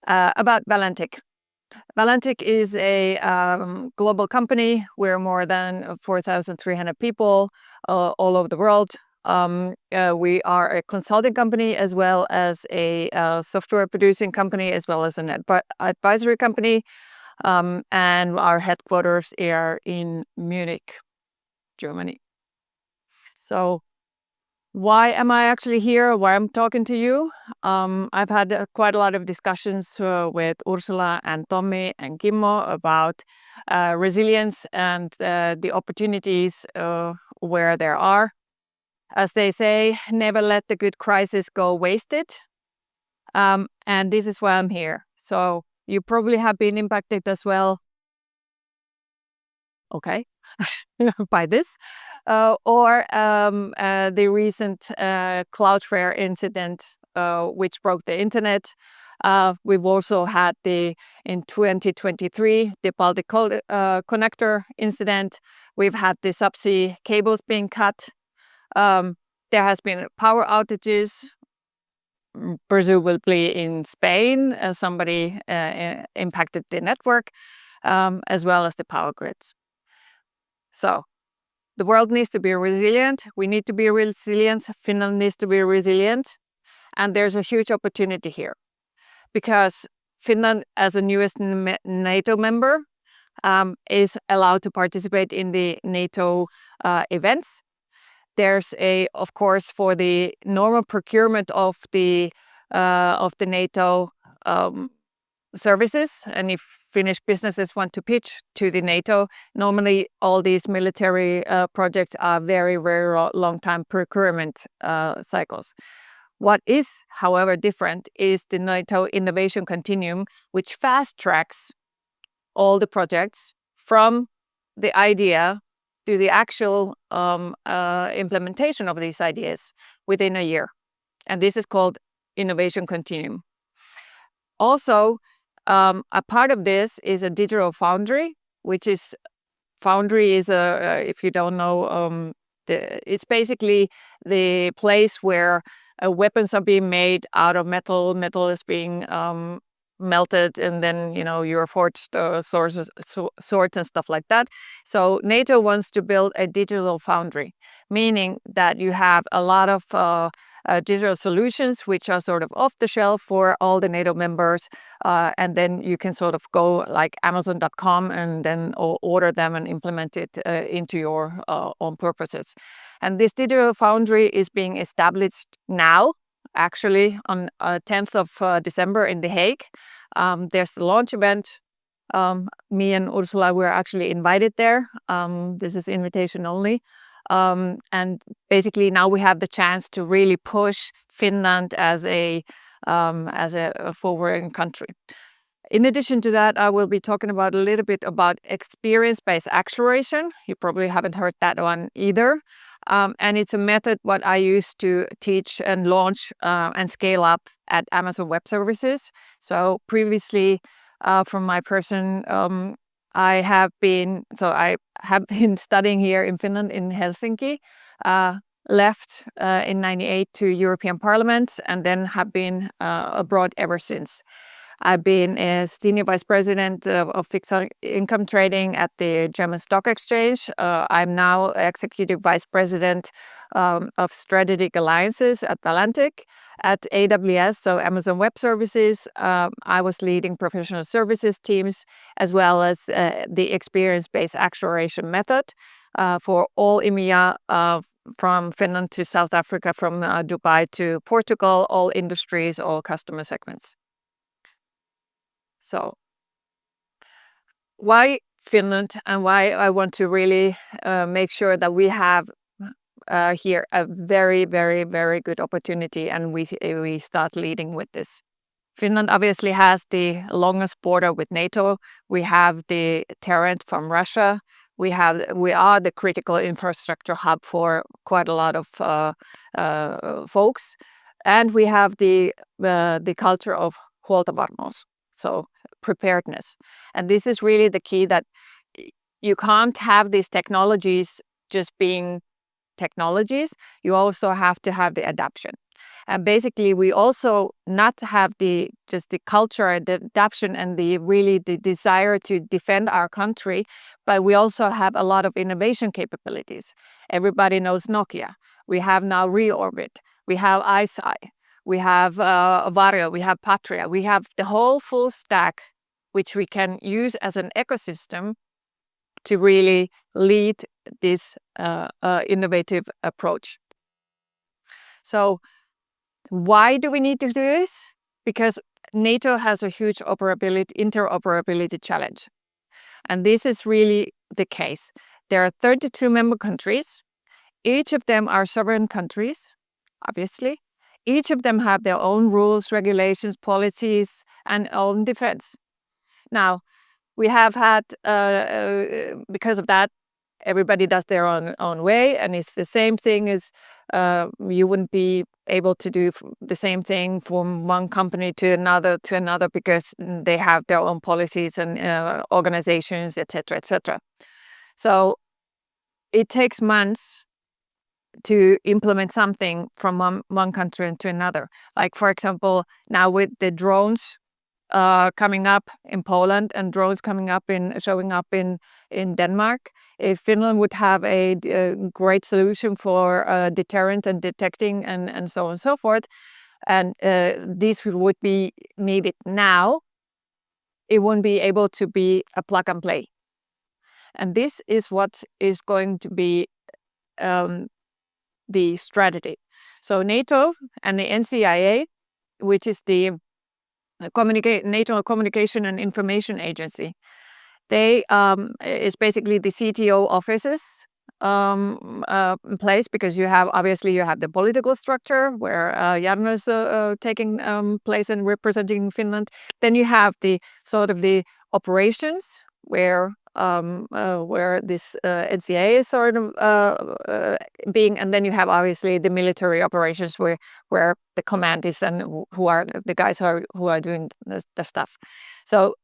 About Valantic. Valantic is a global company. We're more than 4,300 people all over the world. We are a consulting company as well as a software producing company as well as an advisory company. And our headquarters are in Munich, Germany. So why am I actually here? Why I'm talking to you? I've had quite a lot of discussions with Ursula and Tommy and Kimmo about resilience and the opportunities where there are. As they say, never let the good crisis go wasted. And this is why I'm here. So you probably have been impacted as well. Okay. By this, or the recent Cloudflare incident, which broke the internet. We've also had in 2023, the Baltic connector incident. We've had the subsea cables being cut. There has been power outages, presumably in Spain. Somebody impacted the network, as well as the power grids. So the world needs to be resilient. We need to be resilient. Finland needs to be resilient. And there's a huge opportunity here because Finland, as the newest NATO member, is allowed to participate in the NATO events. There's of course, for the normal procurement of the NATO services, and if Finnish businesses want to pitch to the NATO, normally all these military projects are very, very long time procurement cycles. What is, however, different is the NATO Innovation Continuum, which fast tracks all the projects from the idea to the actual implementation of these ideas within a year. And this is called Innovation Continuum. Also, a part of this is a digital foundry, which is if you don't know, it's basically the place where weapons are being made out of metal. Metal is being melted, and then you're forged swords and stuff like that. So NATO wants to build a digital foundry, meaning that you have a lot of digital solutions which are sort of off the shelf for all the NATO members, and then you can sort of go like Amazon.com and then order them and implement it into your own purposes. And this digital foundry is being established now, actually on 10th of December in The Hague. There's the launch event. Me and Ursula were actually invited there. This is invitation only. And basically now we have the chance to really push Finland as a forward country. In addition to that, I will be talking about a little bit about experience-based acceleration. You probably haven't heard that one either. And it's a method what I used to teach and launch and scale up at Amazon Web Services. So previously, from my person, I have been studying here in Finland in Helsinki, left in 98 to European Parliament, and then have been abroad ever since. I've been a senior vice president of fixed income trading at the German Stock Exchange. I'm now executive vice president of strategic alliances at Valantic. At AWS, so Amazon Web Services, I was leading professional services teams as well as the experience-based acceleration method for all EMEA, from Finland to South Africa, from Dubai to Portugal, all industries, all customer segments. So why Finland, and why I want to really make sure that we have here a very, very, very good opportunity, and we start leading with this. Finland obviously has the longest border with NATO. We have the deterrent from Russia. We are the critical infrastructure hub for quite a lot of folks, and we have the culture of huoltovarmuus. So preparedness. And this is really the key, that you can't have these technologies just being technologies. You also have to have the adaptation. And basically, we also not have the culture, the adaptation, and the desire to defend our country, but we also have a lot of innovation capabilities. Everybody knows Nokia. We have now Reorbit. We have iSci. We have Vario. We have Patria. We have the whole full stack, which we can use as an ecosystem to really lead this innovative approach. So why do we need to do this? Because NATO has a huge interoperability challenge. And this is really the case. There are 32 member countries. Each of them are sovereign countries, obviously. Each of them have their own rules, regulations, policies, and own defense. Now, we have had, because of that, everybody does their own way, and it's the same thing as you wouldn't be able to do the same thing from one company to another because they have their own policies and organizations, etc., etc. So it takes months to implement something from one country into another. Like, for example, now with the drones coming up in Poland and drones showing up in Denmark, if Finland would have a great solution for deterrent and detecting and so on and so forth, and these would be needed now, it wouldn't be able to be a plug and play. And this is what is going to be the strategy. So NATO and the NCIA, which is the NATO Communication and Information Agency, they is basically the CTO offices in place, because you have the political structure where Jarno is taking place and representing Finland. Then you have the sort of the operations where this NCA is sort of being, and then you have obviously the military operations where the command is and who are the guys who are doing the stuff. So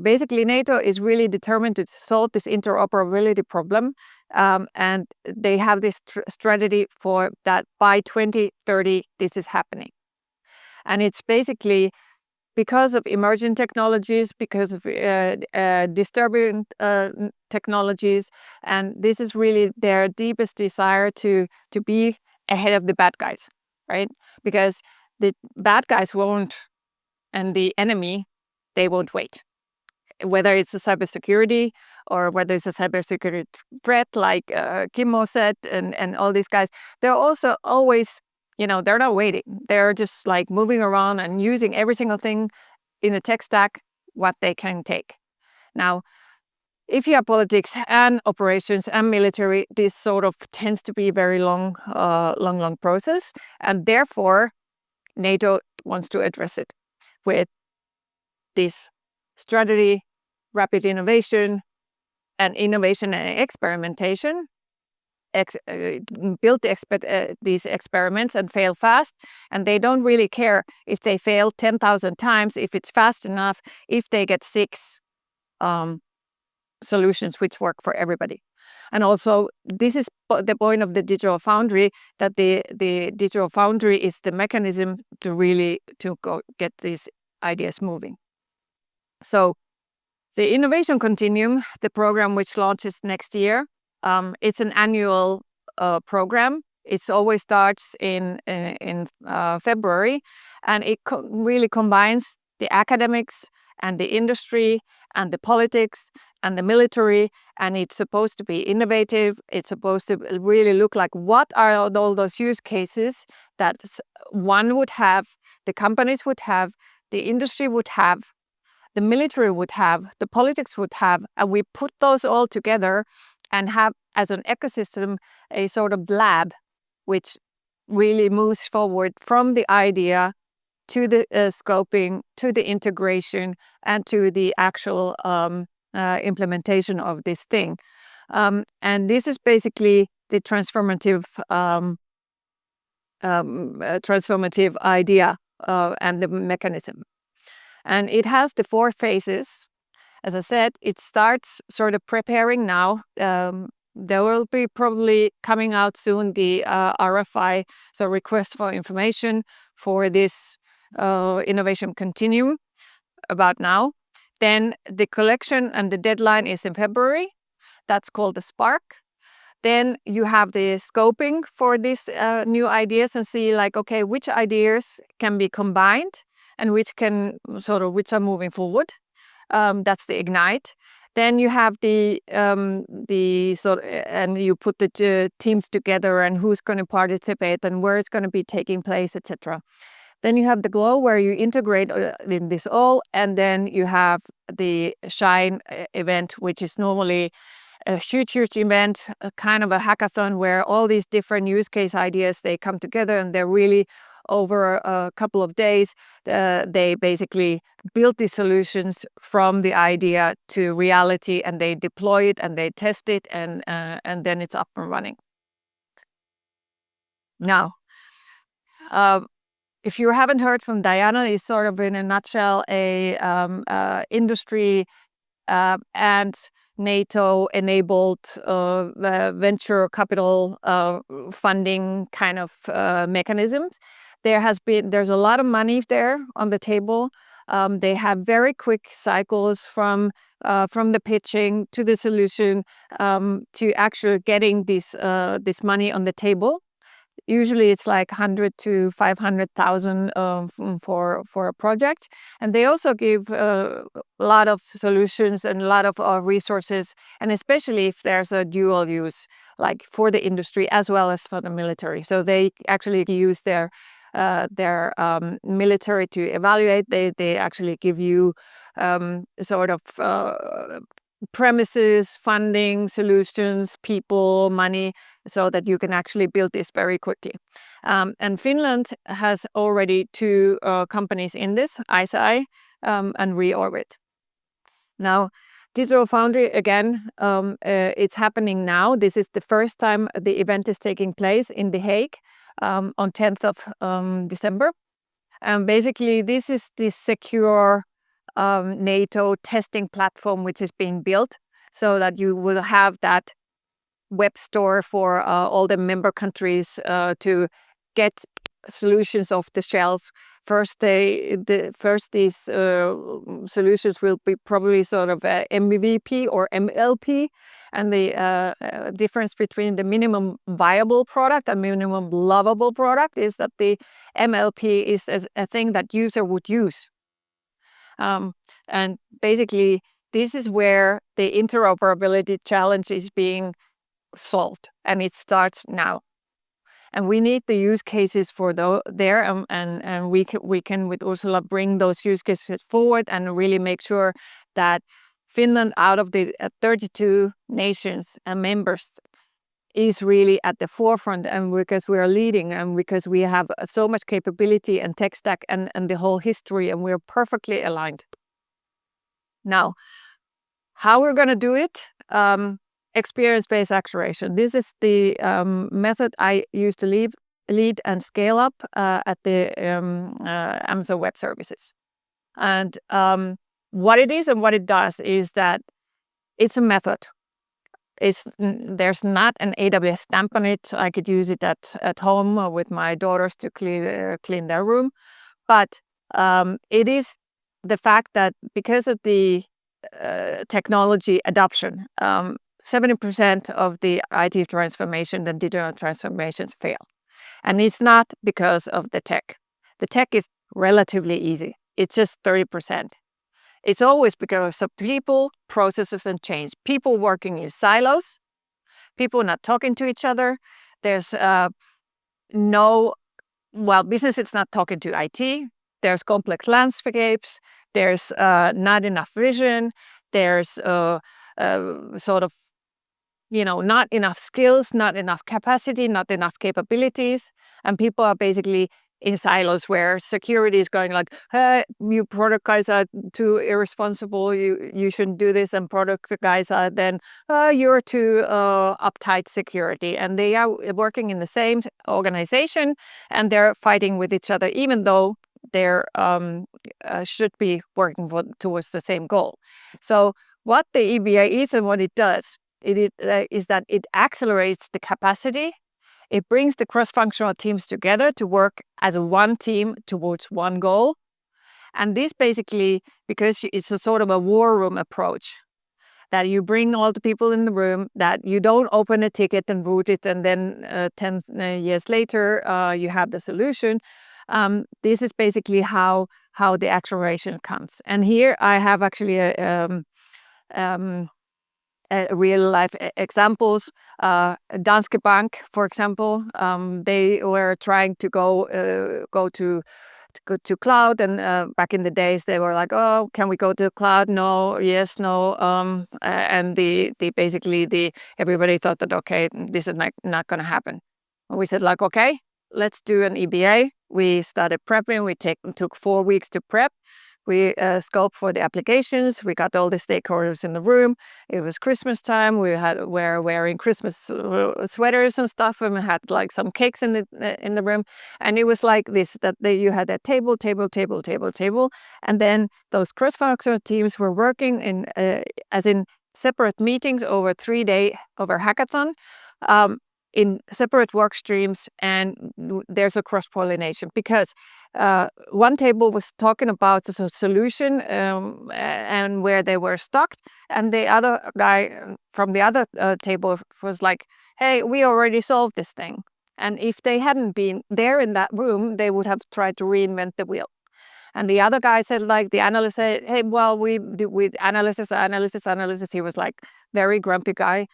basically, NATO is really determined to solve this interoperability problem, and they have this strategy for that by 2030 this is happening. And it's basically because of emerging technologies, because of disturbing technologies, and this is really their deepest desire to be ahead of the bad guys, right? Because the bad guys won't, and the enemy, they won't wait. Whether it's a cybersecurity or whether it's a cybersecurity threat, like Kimmo said, and all these guys, they're also always, they're not waiting. They're just like moving around and using every single thing in the tech stack what they can take. Now, if you have politics and operations and military, this sort of tends to be a very long process, and therefore NATO wants to address it with this strategy, rapid innovation, and experimentation. Build these experiments and fail fast, and they don't really care if they fail 10,000 times, if it's fast enough, if they get 6 solutions which work for everybody. And also, this is the point of the Digital Foundry, that the Digital Foundry is the mechanism to really get these ideas moving. So the Innovation Continuum, the program which launches next year, it's an annual program. It always starts in February, and it really combines the academics and the industry and the politics and the military, and it's supposed to be innovative. It's supposed to really look like what are all those use cases that one would have, the companies would have, the industry would have, the military would have, the politics would have, and we put those all together and have as an ecosystem a sort of lab which really moves forward from the idea to the scoping, to the integration, and to the actual implementation of this thing. And this is basically the transformative idea and the mechanism. And it has the 4 phases. As I said, it starts sort of preparing now there will be probably coming out soon the RFI, so request for information for this innovation continuum about now. Then the collection and the deadline is in February. That's called the Spark. Then you have the scoping for these new ideas and see like, okay, which ideas can be combined and which are moving forward. That's the Ignite. Then you have and you put the teams together and who's going to participate and where it's going to be taking place, etc. Then you have the Glow where you integrate in this all, and then you have the Shine event, which is normally a huge event, a kind of a hackathon where all these different use case ideas, they come together and they're really over a couple of days. They basically build the solutions from the idea to reality, and they deploy it and they test it, and then it's up and running. Now, if you haven't heard from Diana, it's sort of in a nutshell a industry and NATO-enabled venture capital funding kind of mechanisms. There's a lot of money there on the table. They have very quick cycles from the pitching to the solution to actually getting this money on the table. Usually it's like 100 to 500,000 for a project. And they also give a lot of solutions and a lot of resources, and especially if there's a dual use, like for the industry as well as for the military. So they actually use their military to evaluate. They actually give you sort of premises, funding, solutions, people, money, so that you can actually build this very quickly. And Finland has already 2 companies in this, ISI and Reorbit. Now, Digital Foundry, again, it's happening now. This is the first time the event is taking place in The Hague on 10th of December. And basically, this is the secure NATO testing platform which is being built, so that you will have that web store for all the member countries to get solutions off the shelf. First, these solutions will be probably sort of a MVP or MLP, and the difference between the minimum viable product and minimum lovable product is that the MLP is a thing that user would use. And basically, this is where the interoperability challenge is being solved, and it starts now. And we need the use cases for there, and we can with Ursula bring those use cases forward and really make sure that Finland, out of the 32 nations and members, is really at the forefront, and because we are leading and because we have so much capability and tech stack and the whole history, and we're perfectly aligned. Now, how we're going to do it? Experience-based acceleration. This is the method I used to lead and scale up at the Amazon Web Services. And what it is and what it does is that it's a method. There's not an AWS stamp on it. I could use it at home with my daughters to clean their room. But it is the fact that because of the technology adoption, 70% of the IT transformation and digital transformations fail. And it's not because of the tech. The tech is relatively easy. It's just 30%. It's always because of people, processes, and change. People working in silos, people not talking to each other. There's business is not talking to IT. There's complex landscapes. There's not enough vision. There's not enough skills, not enough capacity, not enough capabilities. And people are basically in silos where security is going like, hey, you product guys are too irresponsible, you shouldn't do this, and product guys are then, you're too uptight security. And they are working in the same organization and they're fighting with each other, even though they should be working towards the same goal. So what the EBA is and what it does is that it accelerates the capacity. It brings the cross-functional teams together to work as one team towards one goal. And this basically, because it's a sort of a war room approach, that you bring all the people in the room, that you don't open a ticket and root it, and then 10 years later, you have the solution. This is basically how the acceleration comes. And here I have actually real life examples. Danske Bank, for example, they were trying to go to cloud, and back in the days they were like, oh, can we go to the cloud? No, yes, no. And everybody thought that, okay, this is not going to happen. And we said like, okay, let's do an EBA. We started prepping. We took 4 weeks to prep. We scoped for the applications. We got all the stakeholders in the room. It was Christmas time. We were wearing Christmas sweaters and stuff, and we had like some cakes in the room. And it was like this: you had a table, and then those cross-functional teams were working as in separate meetings over 3 days over hackathon. In separate work streams, and there's a cross-pollination because one table was talking about the solution and where they were stuck, and the other guy from the other table was like, hey, we already solved this thing. And if they hadn't been there in that room, they would have tried to reinvent the wheel. And the other guy said, like, the analyst said, hey, well, we do with analysis. He was like very grumpy guy.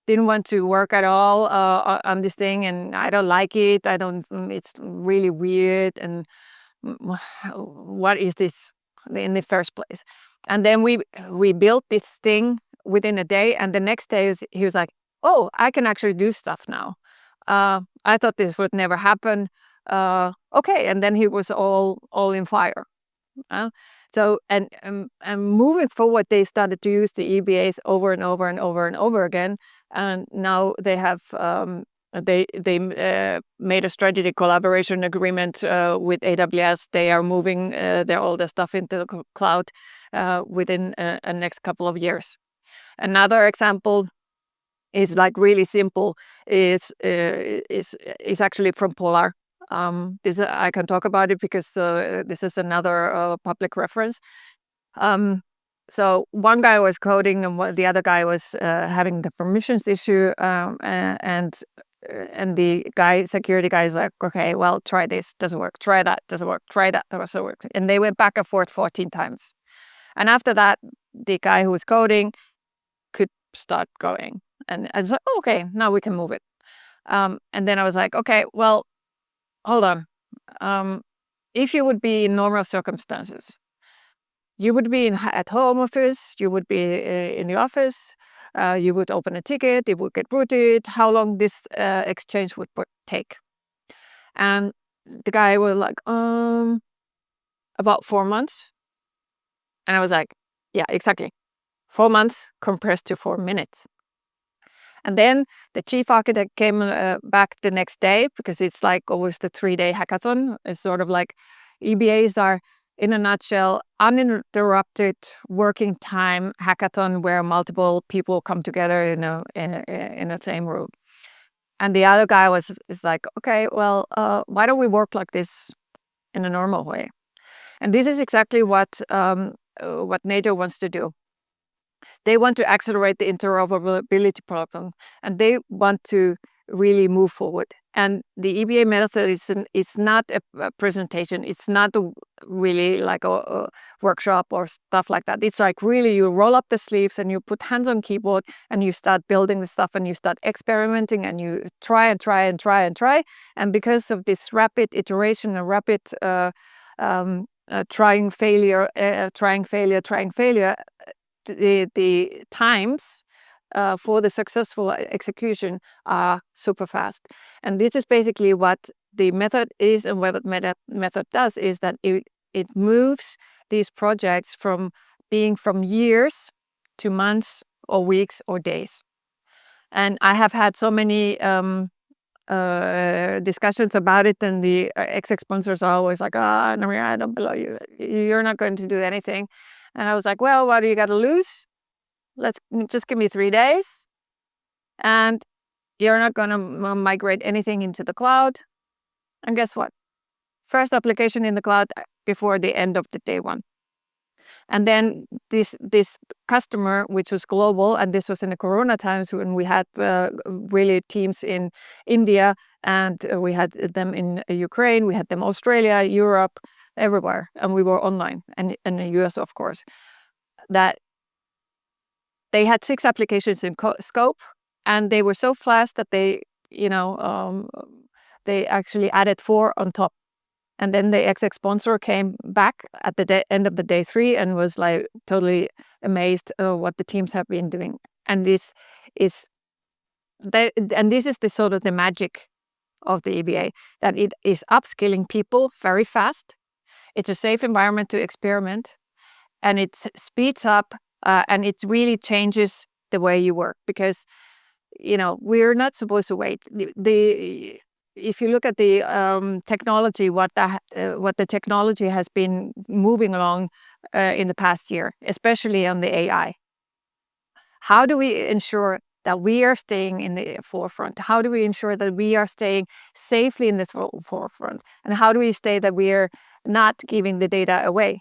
Didn't want to work at all on this thing, and I don't like it. It's really weird, and what is this in the first place? And then we built this thing within a day, and the next day he was like, oh, I can actually do stuff now. I thought this would never happen. Okay, and then he was all in fire. So and moving forward, they started to use the EBAs over and over again, and now they have made a strategic collaboration agreement with AWS. They are moving all the stuff into the cloud within the next couple of years. Another example is like really simple. Is actually from Polar. I can talk about it because this is another public reference. So one guy was coding, and the other guy was having the permissions issue, and the security guy is like, okay, well, try this, doesn't work. Try that, doesn't work. Try that, doesn't work. And they went back and forth 14 times. And after that, the guy who was coding could start going. And I was like, oh, okay, now we can move it. And then I was like, okay, well, hold on. If you would be in normal circumstances, you would be at home office, you would be in the office, you would open a ticket, it would get routed, how long this exchange would take. And the guy was like, about 4 months. And I was like, yeah, exactly. 4 months compares to 4 minutes. And then the chief architect came back the next day, because it's like always the 3-day hackathon. It's sort of like EBAs are, in a nutshell, uninterrupted working time hackathon where multiple people come together in the same room. And the other guy is like, okay, well, why don't we work like this in a normal way? And this is exactly what NATO wants to do. They want to accelerate the interoperability problem, and they want to really move forward. And the EBA method is not a presentation. It's not really like a workshop or stuff like that. It's like really you roll up the sleeves and you put hands on keyboard and you start building the stuff and you start experimenting and you try. And because of this rapid iteration and rapid trying failure, the times for the successful execution are super fast. And this is basically what the method is, and what the method does is that it moves these projects from being from years to months or weeks or days. And I have had so many discussions about it, and the exec sponsors are always like, Annariina, I don't believe you. You're not going to do anything. And I was like, well, what do you got to lose? let's just give me 3 days, and you're not going to migrate anything into the cloud. And guess what? First application in the cloud before the end of the day one. And then this customer, which was global, and this was in the Corona times when we had really teams in India, and we had them in Ukraine, we had them Australia, Europe, everywhere, and we were online, and in the US, of course. That they had 6 applications in scope, and they were so fast that they actually added 4 on top. And then the exec sponsor came back at the end of the day 3 and was like totally amazed what the teams have been doing. And this is the sort of the magic of the EBA, that it is upskilling people very fast. It's a safe environment to experiment, and it speeds up and it really changes the way you work, because we're not supposed to wait. If you look at the technology, what the technology has been moving along in the past year, especially on the AI. How do we ensure that we are staying in the forefront? How do we ensure that we are staying safely in the forefront? And how do we stay that we are not giving the data away?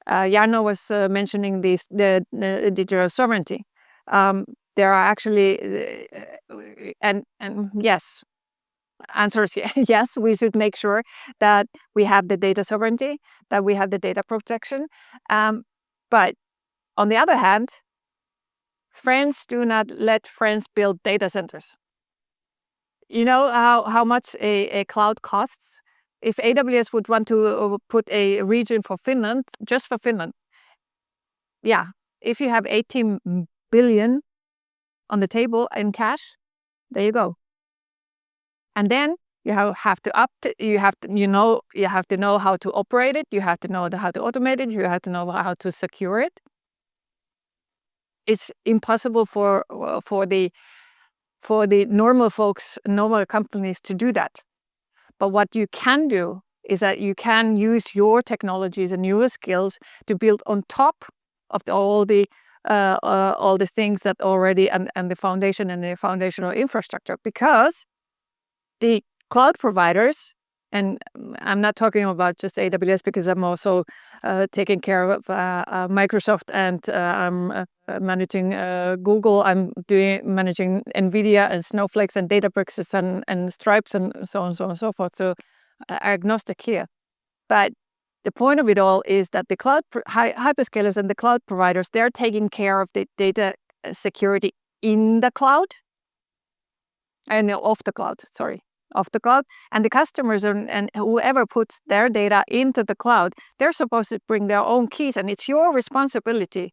Jarno was mentioning the digital sovereignty. There are actually, and yes, answers yes, we should make sure that we have the data sovereignty, that we have the data protection. But on the other hand, friends do not let friends build data centers. You know how much a cloud costs? If AWS would want to put a region for Finland, just for Finland, yeah, if you have 18 billion on the table in cash, there you go. And then you have to know how to operate it. You have to know how to automate it. You have to know how to secure it. It's impossible for the normal folks, normal companies to do that. But what you can do is that you can use your technologies and your skills to build on top of all the things that already and the foundation and the foundational infrastructure, because the cloud providers, and I'm not talking about just AWS, because I'm also taking care of Microsoft, and I'm managing Google. I'm managing NVIDIA and Snowflakes and Databricks and Stripes and so on and so forth. So agnostic here. But the point of it all is that the cloud hyperscalers and the cloud providers, they're taking care of the data security in the cloud and off the cloud, and the customers and whoever puts their data into the cloud, they're supposed to bring their own keys, and it's your responsibility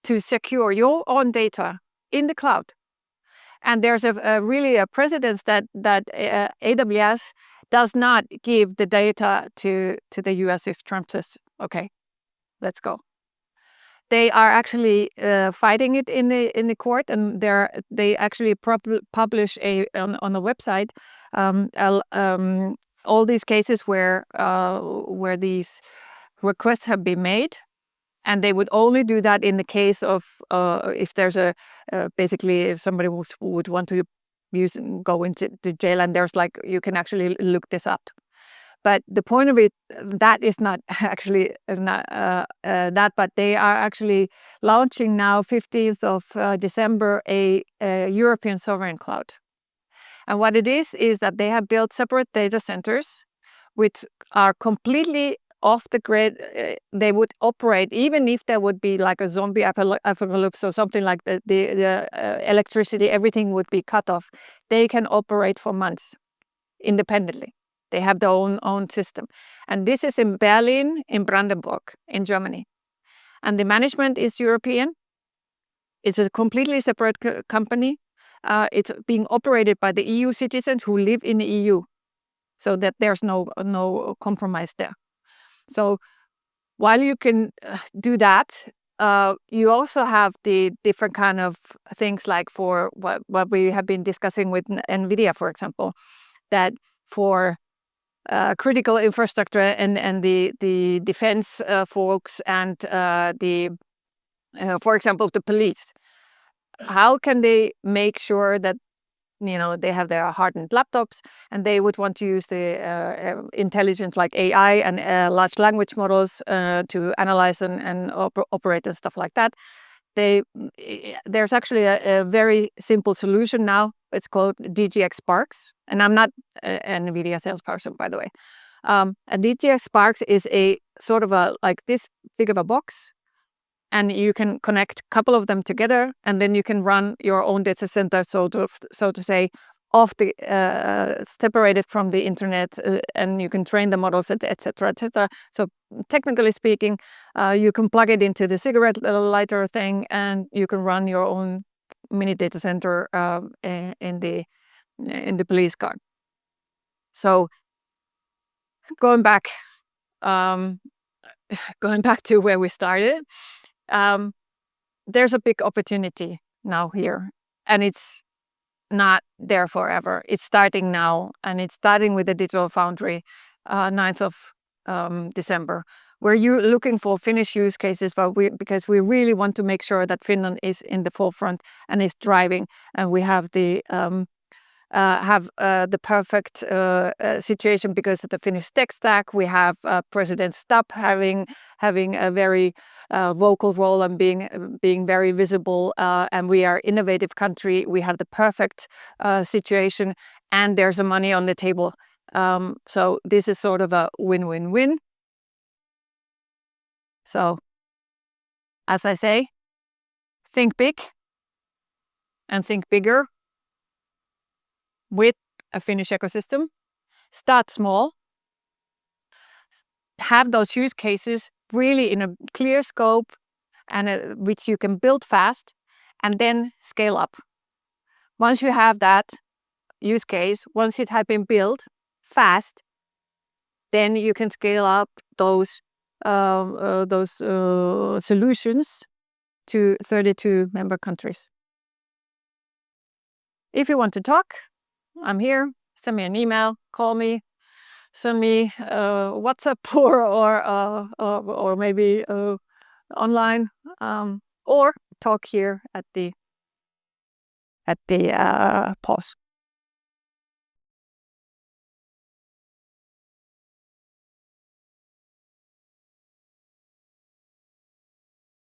to secure your own data in the cloud. And there's really a precedence that AWS does not give the data to the US if Trump says, okay, let's go. They are actually fighting it in the court, and they actually publish on the website all these cases where these requests have been made, and they would only do that in the case of if there's basically if somebody would want to go into jail, and there's you can actually look this up. But the point of it, that is not actually that, but they are actually launching now 15th of December a European sovereign cloud. And what it is that they have built separate data centers which are completely off the grid. They would operate even if there would be like a zombie apocalypse or something like that. The electricity, everything would be cut off. They can operate for months independently. They have their own system. And this is in Berlin, in Brandenburg, in Germany. And the management is European. It's a completely separate company. It's being operated by the EU citizens who live in the EU. So that there's no compromise there. So while you can do that, you also have the different kind of things like for what we have been discussing with NVIDIA, for example, that for critical infrastructure and the defense folks and the For example, the police. How can they make sure that they have their hardened laptops and they would want to use the intelligence like AI and large language models to analyze and operate and stuff like that. There's actually a very simple solution now. It's called DGX Sparks, and I'm not an NVIDIA salesperson, by the way. A DGX Sparks is a sort of like this big of a box, and you can connect a couple of them together, and then you can run your own data center, so to say, off the separated from the internet, and you can train the models, etc., etc. So technically speaking, you can plug it into the cigarette lighter thing, and you can run your own mini data center in the police car. So going back to where we started. There's a big opportunity now here, and it's not there forever. It's starting now, and it's starting with the Digital Foundry, 9th of December. We're looking for Finnish use cases, but because we really want to make sure that Finland is in the forefront and is driving, and we have the perfect situation because of the Finnish tech stack. We have President Stubb having a very vocal role and being very visible, and we are innovative country. We have the perfect situation, and there's money on the table. So this is sort of a win-win-win. So, as I say, think big and think bigger with a Finnish ecosystem. Start small. Have those use cases really in a clear scope and which you can build fast, and then scale up. Once you have that use case, once it has been built fast, then you can scale up those solutions to 32 member countries. If you want to talk, I'm here. Send me an email, call me, send me WhatsApp or maybe online, or talk here at the pause.